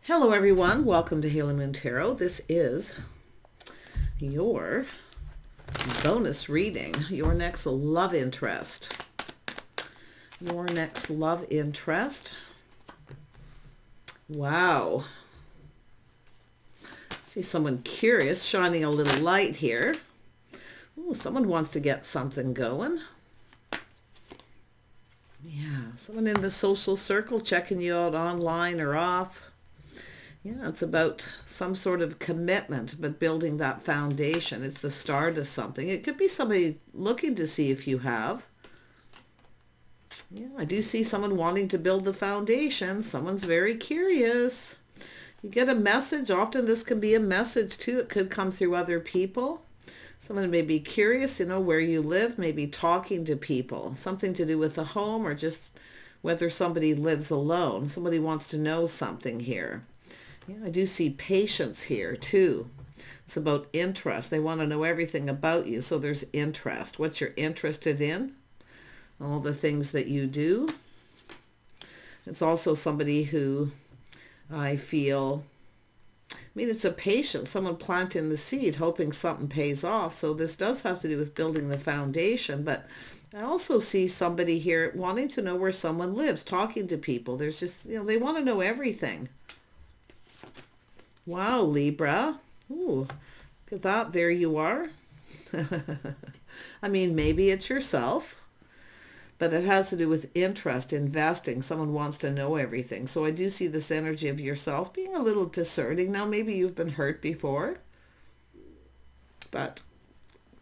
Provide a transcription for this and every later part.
Hello everyone, welcome to Halo Moon Tarot. This is your bonus reading, your next love interest. Your next love interest. Wow. See someone curious shining a little light here. Ooh, someone wants to get something going. Yeah, someone in the social circle checking you out online or off. Yeah, it's about some sort of commitment, but building that foundation. It's the start of something. It could be somebody looking to see if you have. Yeah, I do see someone wanting to build the foundation. Someone's very curious. You get a message. Often this can be a message too. It could come through other people. Someone may be curious, where you live, maybe talking to people. Something to do with the home or just whether somebody lives alone. Somebody wants to know something here. Yeah, I do see patience here too. It's about interest. They want to know everything about you, so there's interest. What you're interested in, all the things that you do. It's also somebody who I feel, it's a patience, someone planting the seed, hoping something pays off. So this does have to do with building the foundation, but I also see somebody here wanting to know where someone lives, talking to people. There's just, they want to know everything. Wow, Libra. Ooh, look at that. There you are. Maybe it's yourself, but it has to do with interest, investing. Someone wants to know everything. So I do see this energy of yourself being a little discerning. Now, maybe you've been hurt before, but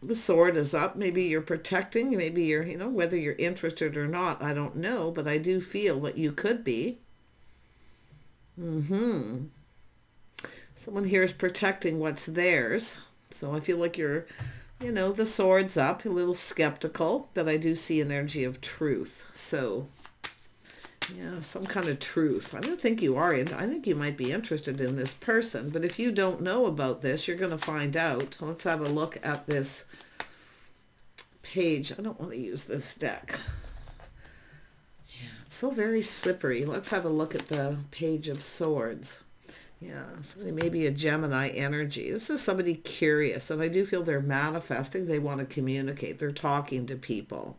the sword is up. Maybe you're protecting. Maybe you're, whether you're interested or not, I don't know, but I do feel that you could be. Someone here is protecting what's theirs. So I feel like you're, the sword's up, a little skeptical, but I do see an energy of truth. So, yeah, some kind of truth. I don't think you are. I think you might be interested in this person. But if you don't know about this, you're going to find out. Let's have a look at this page. I don't want to use this deck. Yeah, it's so very slippery. Let's have a look at the Page of Swords. Yeah, somebody maybe a Gemini energy. This is somebody curious, and I do feel they're manifesting. They want to communicate. They're talking to people.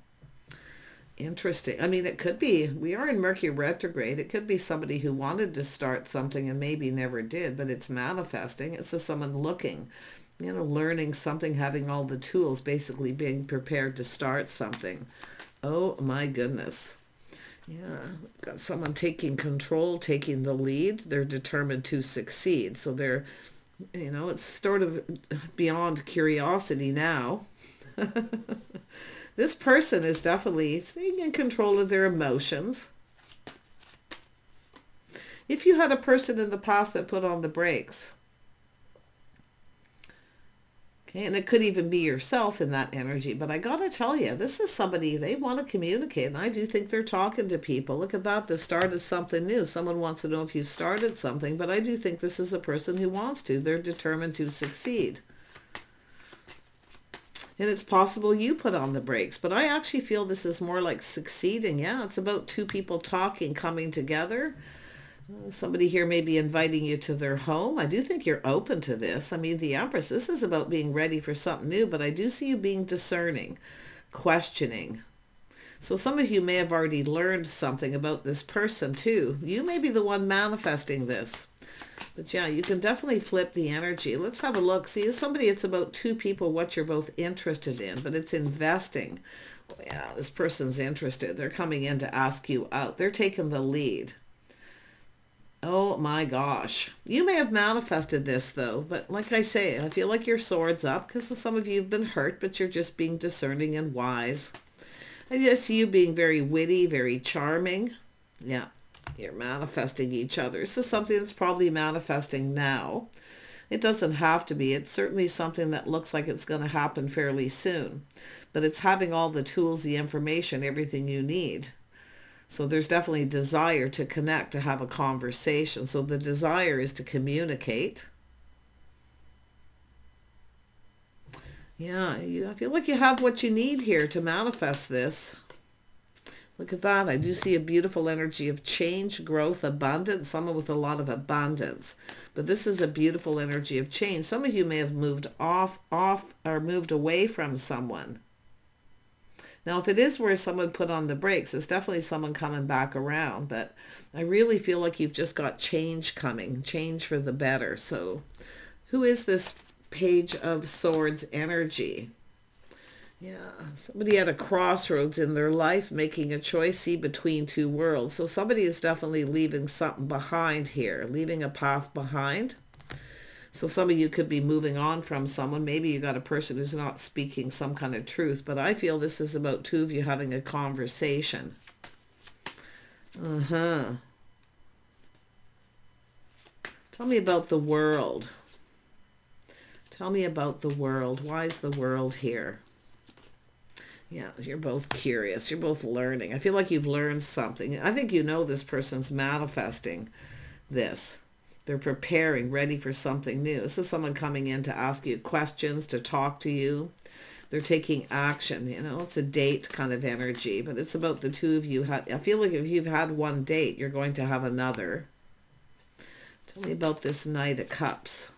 Interesting. It could be, we are in Mercury retrograde. It could be somebody who wanted to start something and maybe never did, but it's manifesting. It's just someone looking, learning something, having all the tools, basically being prepared to start something. Oh my goodness. Yeah, got someone taking control, taking the lead. They're determined to succeed. So they're, it's sort of beyond curiosity now. This person is definitely staying in control of their emotions. If you had a person in the past that put on the brakes, okay, and it could even be yourself in that energy. But I got to tell you, this is somebody, they want to communicate. And I do think they're talking to people. Look at that. The start is something new. Someone wants to know if you started something. But I do think this is a person who wants to. They're determined to succeed. And it's possible you put on the brakes. But I actually feel this is more like succeeding. Yeah, it's about two people talking, coming together. Somebody here may be inviting you to their home. I do think you're open to this. The Empress, this is about being ready for something new, but I do see you being discerning, questioning. So some of you may have already learned something about this person too. You may be the one manifesting this. But yeah, you can definitely flip the energy. Let's have a look. See, it's somebody, it's about two people, what you're both interested in, but it's investing. Yeah, this person's interested. They're coming in to ask you out. They're taking the lead. Oh my gosh. You may have manifested this though, but like I say, I feel like your sword's up because some of you have been hurt, but you're just being discerning and wise. I just see you being very witty, very charming. Yeah, you're manifesting each other. This is something that's probably manifesting now. It doesn't have to be. It's certainly something that looks like it's going to happen fairly soon, but it's having all the tools, the information, everything you need. So there's definitely desire to connect, to have a conversation. So the desire is to communicate. Yeah, I feel like you have what you need here to manifest this. Look at that. I do see a beautiful energy of change, growth, abundance, someone with a lot of abundance. But this is a beautiful energy of change. Some of you may have moved off, or moved away from someone. Now, if it is where someone put on the brakes, it's definitely someone coming back around. But I really feel like you've just got change coming, change for the better. So who is this Page of Swords energy? Yeah, somebody at a crossroads in their life, making a choice, see, between two worlds. So somebody is definitely leaving something behind here, leaving a path behind. So some of you could be moving on from someone. Maybe you got a person who's not speaking some kind of truth, but I feel this is about two of you having a conversation. Tell me about the world. Tell me about the world. Why is the world here? Yeah, you're both curious. You're both learning. I feel like you've learned something. I think you know this person's manifesting this. They're preparing, ready for something new. This is someone coming in to ask you questions, to talk to you. They're taking action. You know, it's a date kind of energy, but it's about the two of you. I feel like if you've had one date, you're going to have another. Tell me about this Knight of Cups.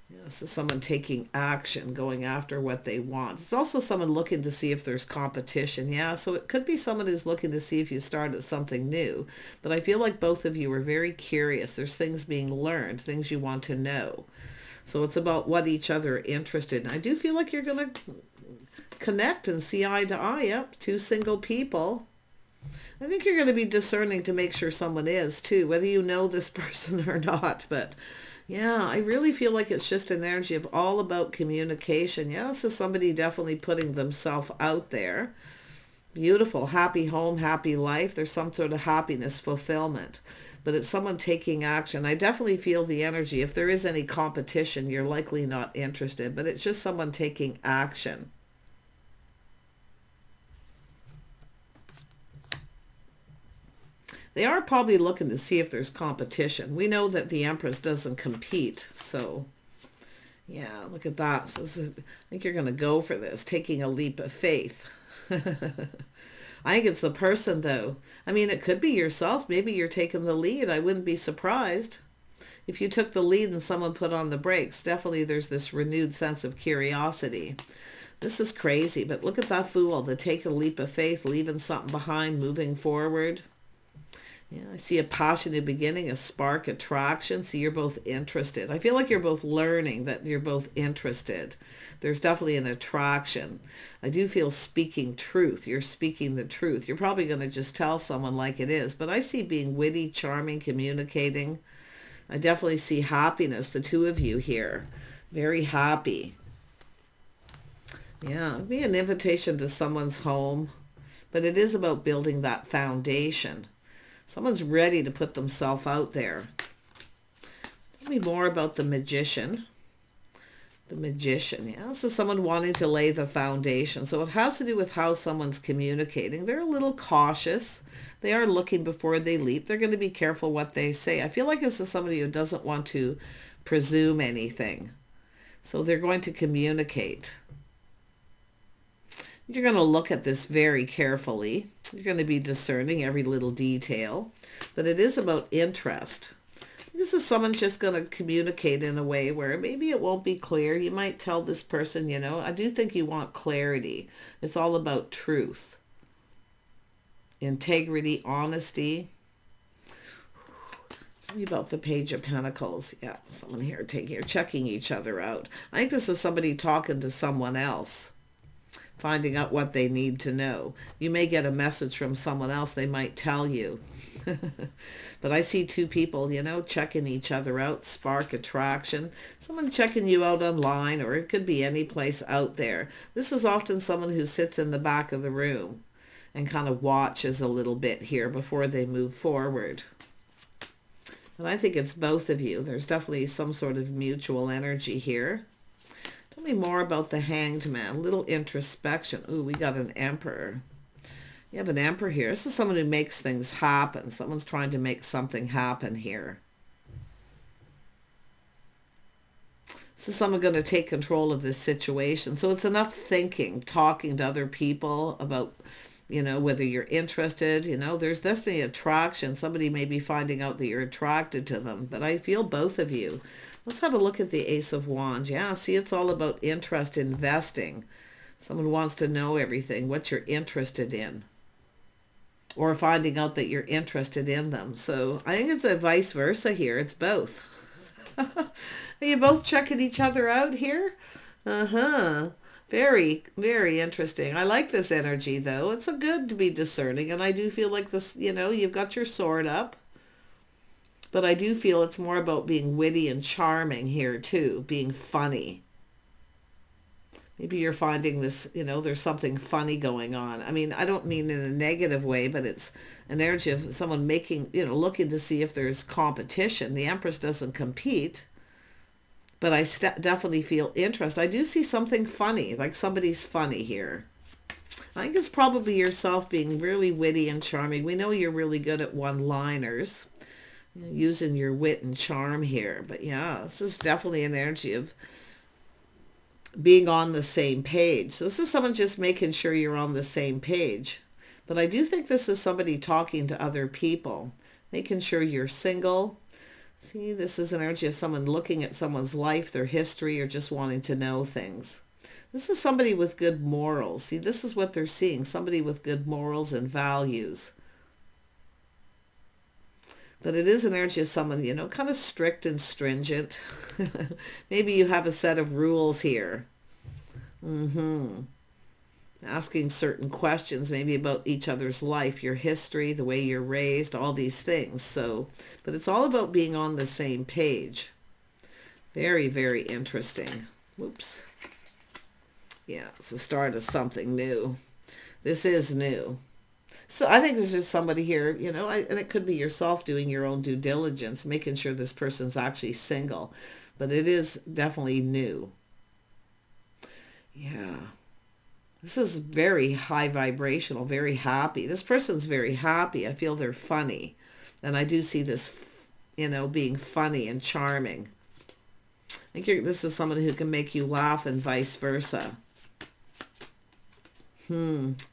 Yeah, this is someone taking action, going after what they want. It's also someone looking to see if there's competition. Yeah, so it could be someone who's looking to see if you started something new. But I feel like both of you are very curious. There's things being learned, things you want to know. So it's about what each other are interested in. I do feel like you're going to connect and see eye to eye. Yep, two single people. I think you're going to be discerning to make sure someone is too, whether you know this person or not. But yeah, I really feel like it's just an energy of all about communication. Yeah, this is somebody definitely putting themselves out there. Beautiful, happy home, happy life. There's some sort of happiness, fulfillment. But it's someone taking action. I definitely feel the energy. If there is any competition, you're likely not interested. But it's just someone taking action. They are probably looking to see if there's competition. We know that the Empress doesn't compete. So, yeah, look at that. So I think you're going to go for this, taking a leap of faith. I think it's the person, though. I mean, it could be yourself. Maybe you're taking the lead. I wouldn't be surprised if you took the lead and someone put on the brakes. Definitely there's this renewed sense of curiosity. This is crazy, but look at that Fool. To take a leap of faith, leaving something behind, moving forward. Yeah, I see a passionate beginning, a spark, attraction. See, you're both interested. I feel like you're both learning, that you're both interested. There's definitely an attraction. I do feel speaking truth. You're speaking the truth. You're probably going to just tell someone like it is. But I see being witty, charming, communicating. I definitely see happiness, the two of you here. Very happy. Yeah, it'd be an invitation to someone's home. But it is about building that foundation. Someone's ready to put themselves out there. Tell me more about the Magician. The Magician, yeah. This is someone wanting to lay the foundation. So it has to do with how someone's communicating. They're a little cautious. They are looking before they leap. They're going to be careful what they say. I feel like this is somebody who doesn't want to presume anything. So they're going to communicate. You're going to look at this very carefully. You're going to be discerning every little detail. But it is about interest. This is someone just going to communicate in a way where maybe it won't be clear. You might tell this person, you know, I do think you want clarity. It's all about truth, integrity, honesty. Tell me about the Page of Pentacles. Yeah, someone here checking each other out. I think this is somebody talking to someone else, finding out what they need to know. You may get a message from someone else. They might tell you. But I see two people, you know, checking each other out, spark, attraction. Someone checking you out online, or it could be any place out there. This is often someone who sits in the back of the room and kind of watches a little bit here before they move forward. And I think it's both of you. There's definitely some sort of mutual energy here. Tell me more about the Hanged Man. A little introspection. Ooh, we got an Emperor. You have an Emperor here. This is someone who makes things happen. Someone's trying to make something happen here. This is someone going to take control of this situation. So it's enough thinking, talking to other people about you know, whether you're interested, you know, there's definitely attraction. Somebody may be finding out that you're attracted to them, but I feel both of you. Let's have a look at the Ace of Wands. Yeah, see, it's all about interest, investing. Someone wants to know everything, what you're interested in, or finding out that you're interested in them. So I think it's a vice versa here. It's both. Are you both checking each other out here? Uh-huh. Very, very interesting. I like this energy, though. It's a good to be discerning, and I do feel like this, you know, you've got your sword up, but I do feel it's more about being witty and charming here, too, being funny. Maybe you're finding this, you know, there's something funny going on. I mean, I don't mean in a negative way, but it's an energy of someone making, you know, looking to see if there's competition. The Empress doesn't compete, but I definitely feel interest. I do see something funny, like somebody's funny here. I think it's probably yourself being really witty and charming. We know you're really good at one-liners, you know, using your wit and charm here. But yeah, this is definitely an energy of being on the same page. So this is someone just making sure you're on the same page. But I do think this is somebody talking to other people, making sure you're single. See, this is an energy of someone looking at someone's life, their history, or just wanting to know things. This is somebody with good morals. See, this is what they're seeing, somebody with good morals and values. But it is an energy of someone, you know, kind of strict and stringent. Maybe you have a set of rules here. Asking certain questions, maybe about each other's life, your history, the way you're raised, all these things. So, but it's all about being on the same page. Very, very interesting. Whoops. Yeah, it's the start of something new. This is new. So I think there's just somebody here, you know, and it could be yourself doing your own due diligence, making sure this person's actually single. But it is definitely new. Yeah. This is very high vibrational, very happy. This person's very happy. I feel they're funny. And I do see this, you know, being funny and charming. I think this is someone who can make you laugh and vice versa.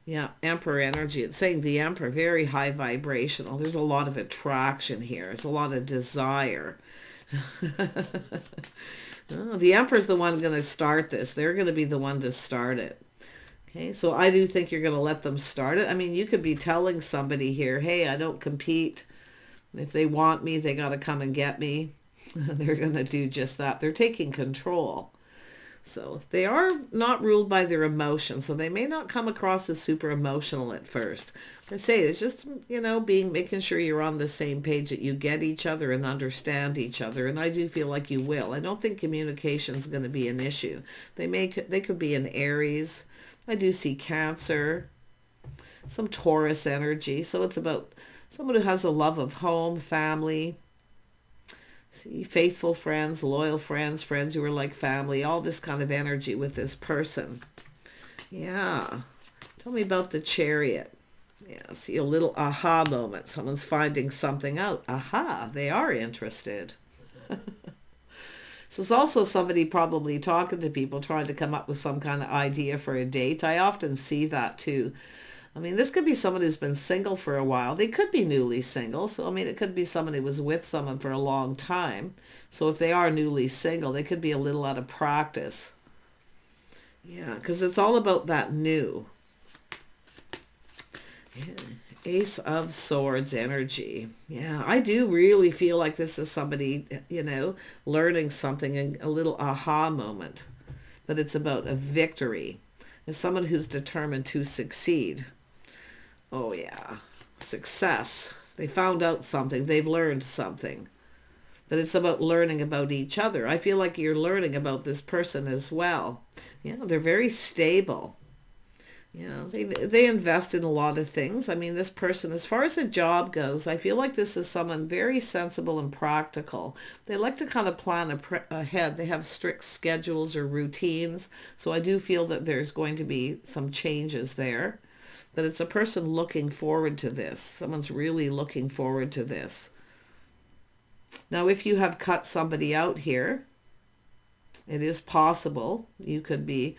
Yeah, Emperor energy. It's saying the Emperor, very high vibrational. There's a lot of attraction here. There's a lot of desire. Oh, the Emperor's the one going to start this. They're going to be the one to start it. Okay, so I do think you're going to let them start it. I mean, you could be telling somebody here, hey, I don't compete. If they want me, they got to come and get me. They're going to do just that. They're taking control. So they are not ruled by their emotions, so they may not come across as super emotional at first. I say it's just, you know, making sure you're on the same page, that you get each other and understand each other, and I do feel like you will. I don't think communication is going to be an issue. They could be an Aries. I do see Cancer, some Taurus energy, so it's about someone who has a love of home, family. See, faithful friends, loyal friends, friends who are like family, all this kind of energy with this person. Yeah. Tell me about the Chariot. Yeah, see a little aha moment. Someone's finding something out. Aha, they are interested. So it's also somebody probably talking to people, trying to come up with some kind of idea for a date. I often see that too. I mean, this could be someone who's been single for a while. They could be newly single. So, I mean, it could be someone who was with someone for a long time. So if they are newly single, they could be a little out of practice. Yeah, because it's all about that new. Yeah. Ace of Swords energy. Yeah, I do really feel like this is somebody, you know, learning something, and a little aha moment. But it's about a victory. It's someone who's determined to succeed. Oh yeah, success. They found out something. They've learned something. But it's about learning about each other. I feel like you're learning about this person as well. Yeah, they're very stable. You know, they invest in a lot of things. I mean, this person, as far as a job goes, I feel like this is someone very sensible and practical. They like to kind of plan ahead. They have strict schedules or routines. So I do feel that there's going to be some changes there. But it's a person looking forward to this. Someone's really looking forward to this. Now, if you have cut somebody out here, it is possible you could be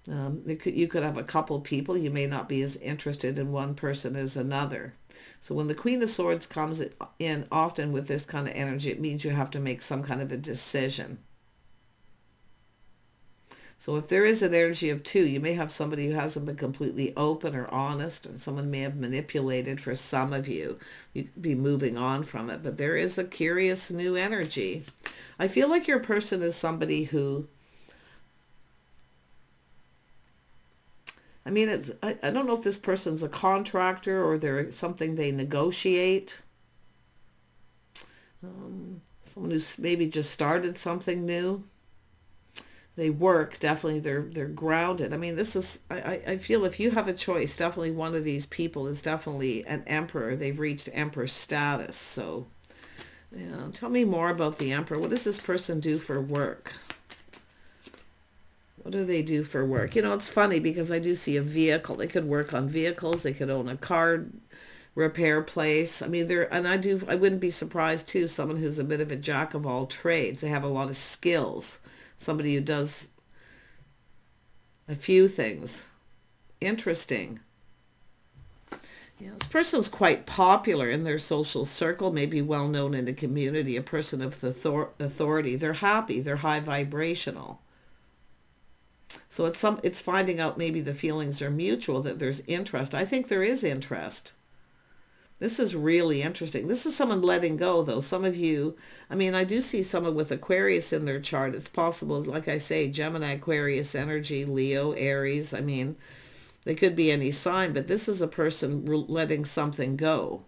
You could have a couple people. You may not be as interested in one person as another. So when the Queen of Swords comes in often with this kind of energy, it means you have to make some kind of a decision. So if there is an energy of two, you may have somebody who hasn't been completely open or honest, and someone may have manipulated for some of you. You could be moving on from it, but there is a curious new energy. I feel like your person is somebody who, I mean, I don't know if this person's a contractor or they're something they negotiate. Someone who's maybe just started something new. They work, definitely they're grounded. I mean, this is, I feel if you have a choice, definitely one of these people is definitely an emperor. They've reached emperor status. So, yeah, tell me more about the emperor. What does this person do for work? What do they do for work? You know, it's funny because I do see a vehicle. They could work on vehicles. They could own a car repair place. I mean, I wouldn't be surprised too, someone who's a bit of a jack of all trades. They have a lot of skills. Somebody who does a few things. Interesting. Yeah, this person's quite popular in their social circle, maybe well known in the community, a person of authority. They're happy. They're high vibrational. So it's finding out maybe the feelings are mutual, that there's interest. I think there is interest. This is really interesting. This is someone letting go, though. Some of you, I mean, I do see someone with Aquarius in their chart. It's possible, like I say, Gemini, Aquarius energy, Leo, Aries. I mean, they could be any sign, but this is a person letting something go.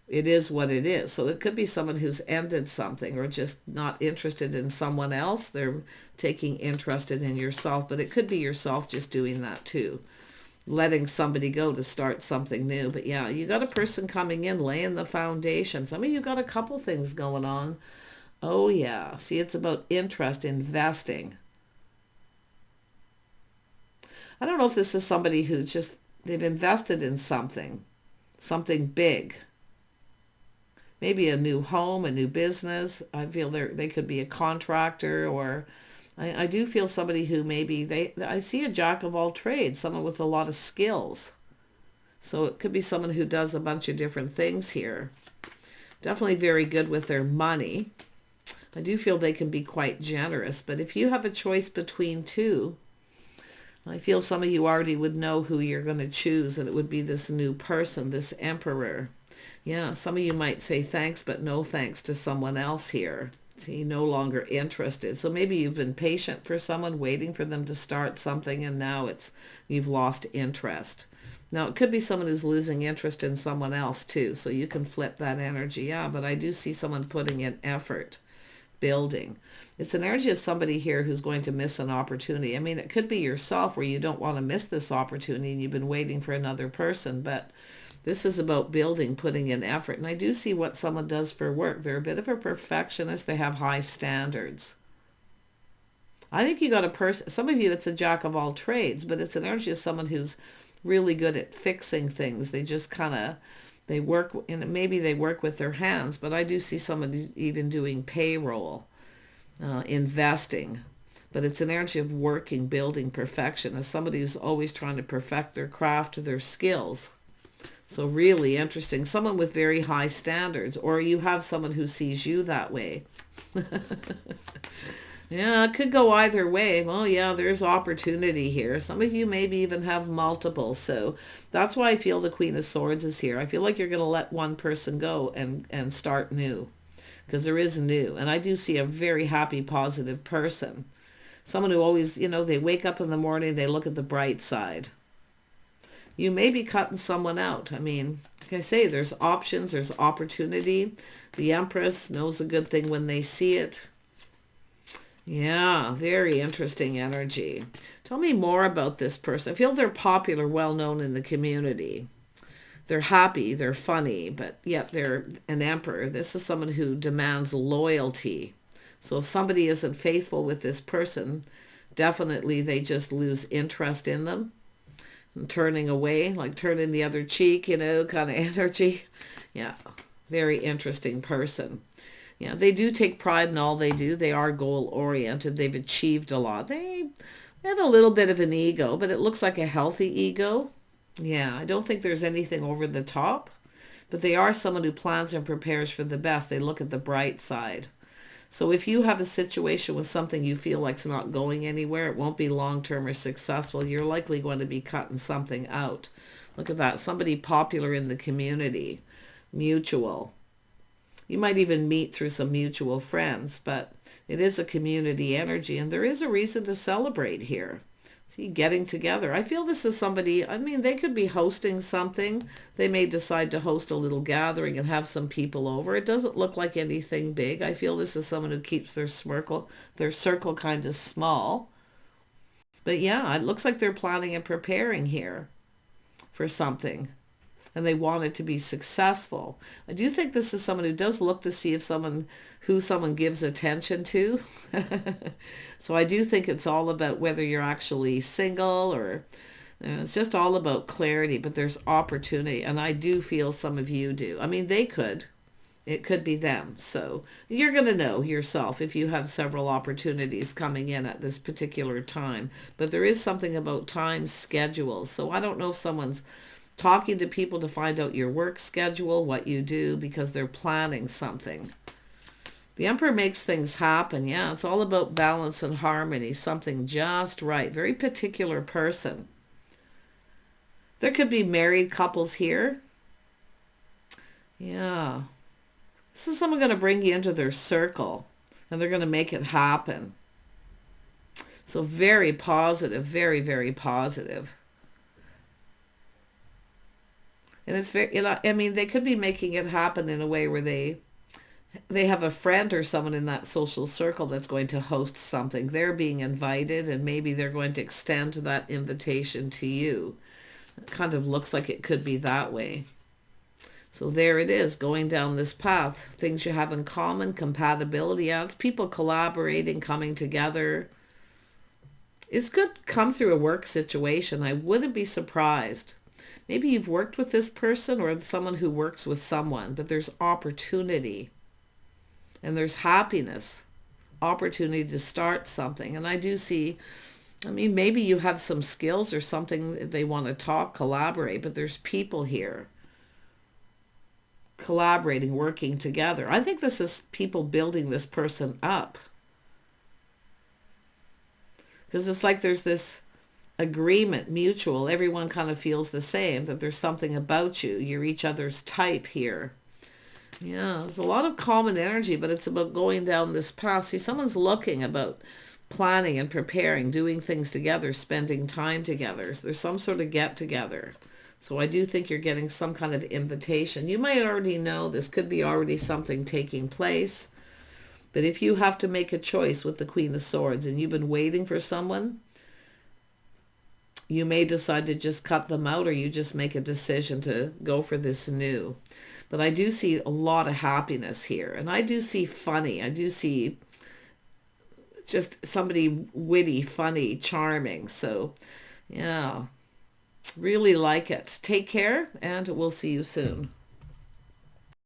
It is what it is. So it could be someone who's ended something or just not interested in someone else. They're taking interest in yourself, but it could be yourself just doing that too. Letting somebody go to start something new. But yeah, you got a person coming in, laying the foundation. Some of you got a couple things going on. Oh yeah. See, it's about interest, investing. I don't know if this is somebody who just, they've invested in something big. Maybe a new home, a new business. I feel they could be a contractor, or I do feel somebody who maybe I see a jack of all trades, someone with a lot of skills. So it could be someone who does a bunch of different things here. Definitely very good with their money. I do feel they can be quite generous, but if you have a choice between two, I feel some of you already would know who you're going to choose, and it would be this new person, this emperor. Yeah, some of you might say thanks, but no thanks to someone else here. See, no longer interested. So maybe you've been patient for someone, waiting for them to start something, and now you've lost interest. Now, it could be someone who's losing interest in someone else too, so you can flip that energy. Yeah, but I do see someone putting in effort, building. It's an energy of somebody here who's going to miss an opportunity. I mean, it could be yourself where you don't want to miss this opportunity and you've been waiting for another person, but this is about building, putting in effort. And I do see what someone does for work. They're a bit of a perfectionist. They have high standards. I think you got a person, some of you, it's a jack of all trades, but it's an energy of someone who's really good at fixing things. They just kind of, they work, and maybe they work with their hands, but I do see someone even doing payroll, investing. But it's an energy of working, building, perfection, as somebody who's always trying to perfect their craft or their skills. So really interesting. Someone with very high standards, or you have someone who sees you that way. Yeah, it could go either way. Well, yeah, there's opportunity here. Some of you maybe even have multiple. So that's why I feel the Queen of Swords is here. I feel like you're going to let one person go and start new, because there is new. And I do see a very happy, positive person. Someone who always, they wake up in the morning, they look at the bright side. You may be cutting someone out. I mean, like I say, there's options, there's opportunity. The Empress knows a good thing when they see it. Yeah, very interesting energy. Tell me more about this person. I feel they're popular, well-known in the community. They're happy, they're funny, but yet they're an emperor. This is someone who demands loyalty. So if somebody isn't faithful with this person, definitely they just lose interest in them. And turning away, like turning the other cheek, kind of energy. Yeah, very interesting person. Yeah, they do take pride in all they do. They are goal-oriented. They've achieved a lot. They have a little bit of an ego, but it looks like a healthy ego. Yeah, I don't think there's anything over the top, but they are someone who plans and prepares for the best. They look at the bright side. So if you have a situation with something you feel like's not going anywhere, it won't be long-term or successful, you're likely going to be cutting something out. Look at that. Somebody popular in the community. Mutual. You might even meet through some mutual friends, but it is a community energy, and there is a reason to celebrate here. See, getting together. I feel this is somebody, I mean, they could be hosting something. They may decide to host a little gathering and have some people over. It doesn't look like anything big. I feel this is someone who keeps their circle kind of small. But yeah, it looks like they're planning and preparing here for something, and they want it to be successful. I do think this is someone who does look to see if who someone gives attention to. So I do think it's all about whether you're actually single or it's just all about clarity, but there's opportunity. And I do feel some of you do. I mean, it could be them. So you're going to know yourself if you have several opportunities coming in at this particular time. But there is something about time schedules. So I don't know if someone's talking to people to find out your work schedule, what you do, because they're planning something. The Emperor makes things happen. Yeah, it's all about balance and harmony, something just right. Very particular person. There could be married couples here. Yeah. This is someone going to bring you into their circle, and they're going to make it happen. So very positive, very, very positive. And it's very, I mean, they could be making it happen in a way where they have a friend or someone in that social circle that's going to host something. They're being invited, and maybe they're going to extend that invitation to you. It kind of looks like it could be that way. So there it is, going down this path. Things you have in common, compatibility. Yeah, it's people collaborating, coming together. It's good come through a work situation. I wouldn't be surprised. Maybe you've worked with this person or someone who works with someone, but there's opportunity and there's happiness, opportunity to start something. And I do see, I mean, maybe you have some skills or something they want to talk, collaborate, but there's people here collaborating, working together. I think this is people building this person up, because it's like there's this agreement, mutual. Everyone kind of feels the same, that there's something about you. You're each other's type here. Yeah, there's a lot of common energy, but it's about going down this path. See, someone's looking about planning and preparing, doing things together, spending time together. So there's some sort of get together. So I do think you're getting some kind of invitation. You might already know this could be already something taking place. But if you have to make a choice with the Queen of Swords and you've been waiting for someone, you may decide to just cut them out, or you just make a decision to go for this new. But I do see a lot of happiness here. And I do see funny. I do see just somebody witty, funny, charming. So, yeah, really like it. Take care, and we'll see you soon.